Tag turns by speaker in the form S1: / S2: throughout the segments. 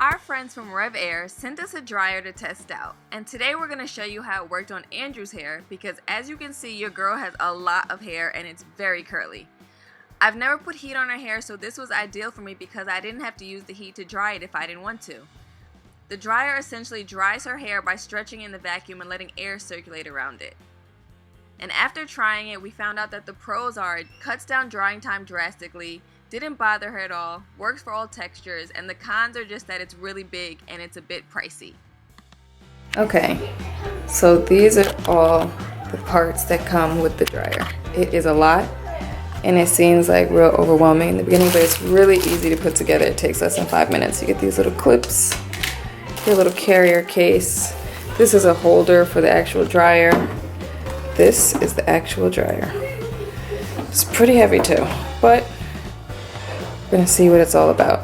S1: Our friends from RevAir sent us a dryer to test out, and today we're going to show you how it worked on Andrew's hair because as you can see, your girl has a lot of hair and it's very curly. I've never put heat on her hair, so this was ideal for me because I didn't have to use the heat to dry it if I didn't want to. The dryer essentially dries her hair by stretching in the vacuum and letting air circulate around it. And after trying it, we found out that the pros are it cuts down drying time drastically, didn't bother her at all, works for all textures, and the cons are just that it's really big and it's a bit pricey.
S2: Okay, so these are all the parts that come with the dryer. It is a lot and it seems like real overwhelming in the beginning, but it's really easy to put together. It takes less than 5 minutes. You get these little clips, your little carrier case. This is a holder for the actual dryer. This is the actual dryer. It's pretty heavy too, but we're gonna see what it's all about.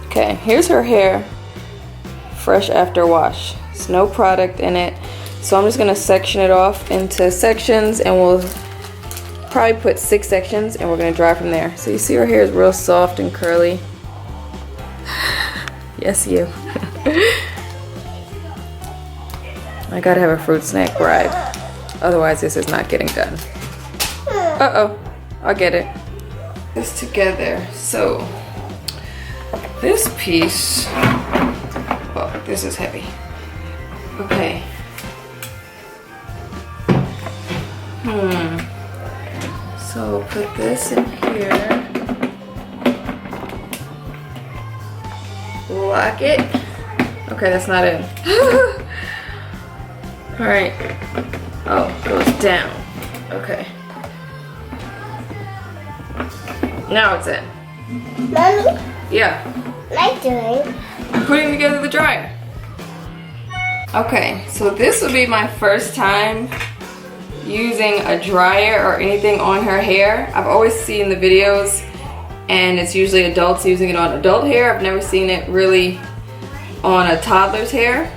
S2: Okay, here's her hair, fresh after wash. There's no product in it, so I'm just gonna section it off into sections, and we'll probably put 6 sections, and we're gonna dry from there. So you see her hair is real soft and curly. Yes, you. I gotta have a fruit snack bride, otherwise this is not getting done. Uh-oh, I'll get it. This together. So this piece, oh, this is heavy. Okay. So put this in here. Lock it. Okay, that's not in. All right. Oh, it goes down. Okay. Now it's in.
S3: Mommy?
S2: Yeah.
S3: What am I doing?
S2: I'm putting together the dryer. Okay, so this will be my first time using a dryer or anything on her hair. I've always seen the videos and it's usually adults using it on adult hair. I've never seen it really on a toddler's hair.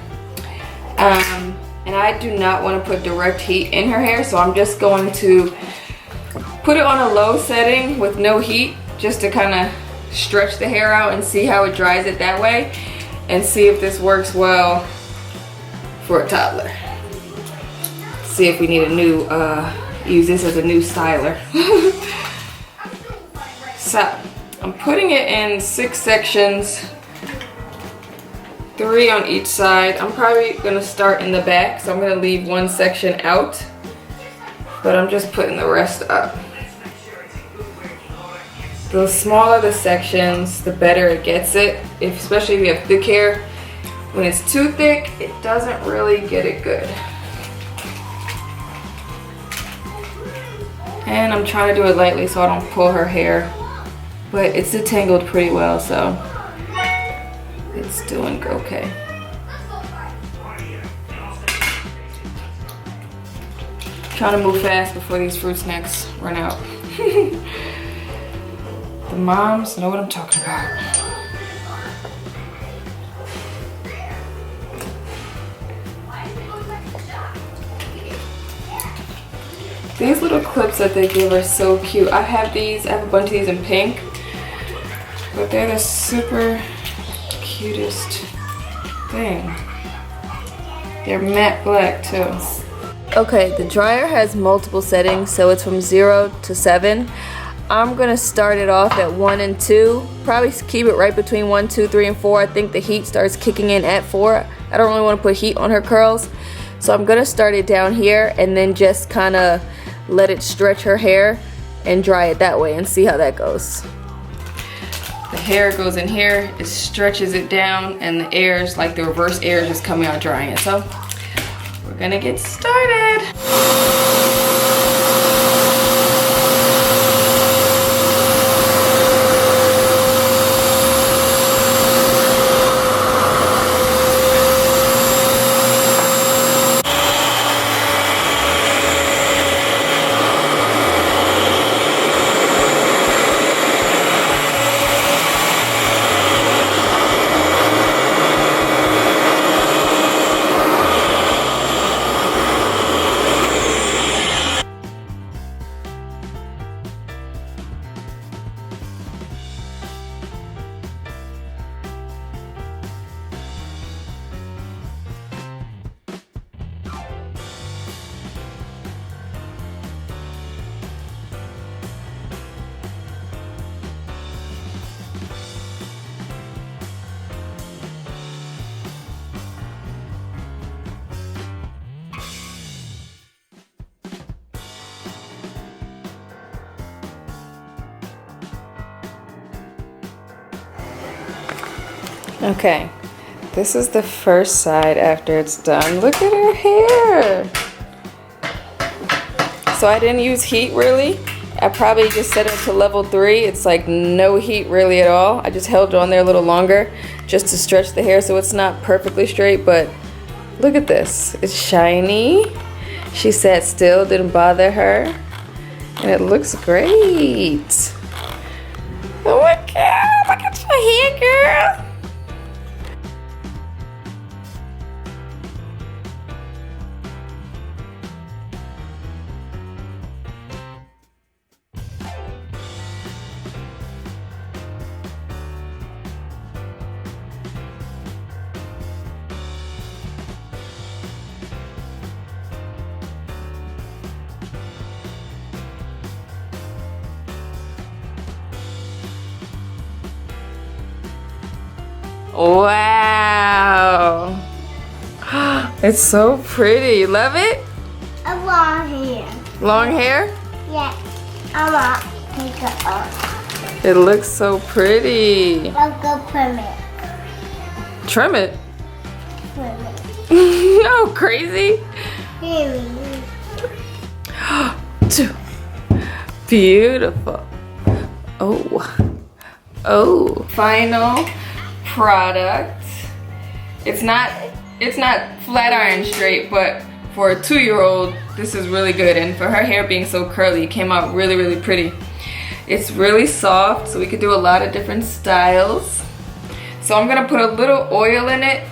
S2: And I do not want to put direct heat in her hair, so I'm just going to put it on a low setting with no heat just to kind of stretch the hair out and see how it dries it that way and see if this works well for a toddler. See if we need a new, use this as a new styler. So, I'm putting it in 6 sections, 3 on each side. I'm probably gonna start in the back, so I'm gonna leave 1 section out, but I'm just putting the rest up. The smaller the sections, the better it gets it, especially if you have thick hair. When it's too thick, it doesn't really get it good. And I'm trying to do it lightly so I don't pull her hair, but it's detangled pretty well, so it's doing okay. Trying to move fast before these fruit snacks run out. The moms know what I'm talking about. These little clips that they give are so cute. I have these, I have a bunch of these in pink, but they're the super cutest thing. They're matte black too. Okay, the dryer has multiple settings, so it's from 0 to 7. I'm gonna start it off at 1 and 2. Probably keep it right between 1, 2, 3, and 4. I think the heat starts kicking in at 4. I don't really want to put heat on her curls, so I'm gonna start it down here and then just kind of let it stretch her hair and dry it that way and see how that goes. The hair goes in here, it stretches it down, and the air is like the reverse air is just coming out drying it. So we're gonna get started. Okay, this is the first side after it's done. Look at her hair. So I didn't use heat really. I probably just set it to level 3. It's like no heat really at all. I just held it on there a little longer just to stretch the hair so it's not perfectly straight, but look at this. It's shiny. She sat still, didn't bother her. And it looks great. Oh my God, look at your hair, girl. Wow. It's so pretty. You love it?
S3: A long hair.
S2: Long hair?
S3: Yeah. I want to take it off.
S2: It looks so pretty.
S3: I'll go trim it.
S2: Trim it?
S3: Trim it.
S2: No, crazy.
S3: Really?
S2: Beautiful. Oh. Final product. It's not flat iron straight, but for a 2-year-old, this is really good. And for her hair being so curly, it came out really, really pretty. It's really soft, so we could do a lot of different styles. So I'm gonna put a little oil in it,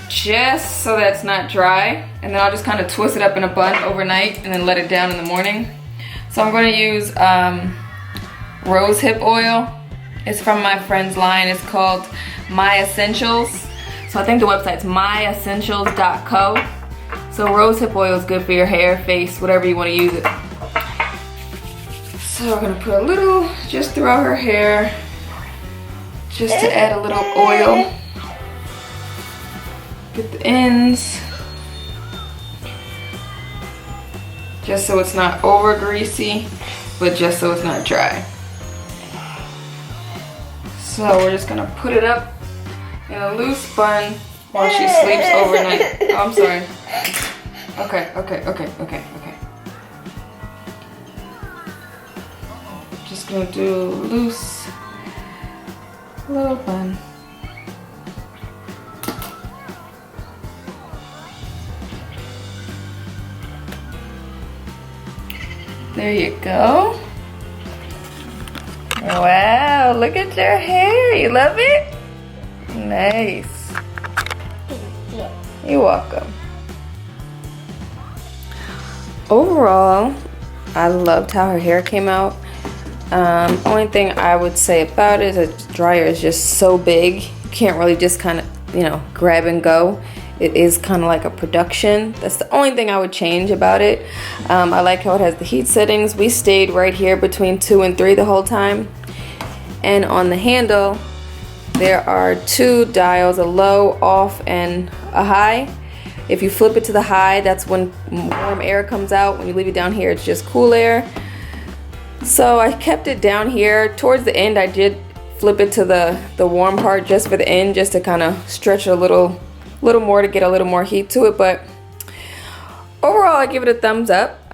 S2: just so that it's not dry. And then I'll just kind of twist it up in a bun overnight and then let it down in the morning. So I'm gonna use Rosehip Oil. It's from my friend's line. It's called My Essentials. So I think the website's myessentials.co. So rosehip oil is good for your hair, face, whatever you want to use it. So we're gonna put a little just throughout her hair, just to add a little oil. Get the ends, just so it's not over greasy, but just so it's not dry. So we're just gonna put it up in a loose bun while she sleeps overnight. Oh, I'm sorry. Okay. Just gonna do loose little bun. There you go. Wow, look at your hair. You love it? Nice. You're welcome. Overall, I loved how her hair came out. Only thing I would say about it is the dryer is just so big. You can't really just kind of, grab and go. It is kind of like a production. That's the only thing I would change about it. I like how it has the heat settings. We stayed right here between 2 and 3 the whole time. And on the handle, there are 2 dials, a low, off, and a high. If you flip it to the high, that's when warm air comes out. When you leave it down here, it's just cool air. So I kept it down here. Towards the end, I did flip it to the warm part just for the end, just to kind of stretch it a little more to get a little more heat to it. But overall, I give it a thumbs up.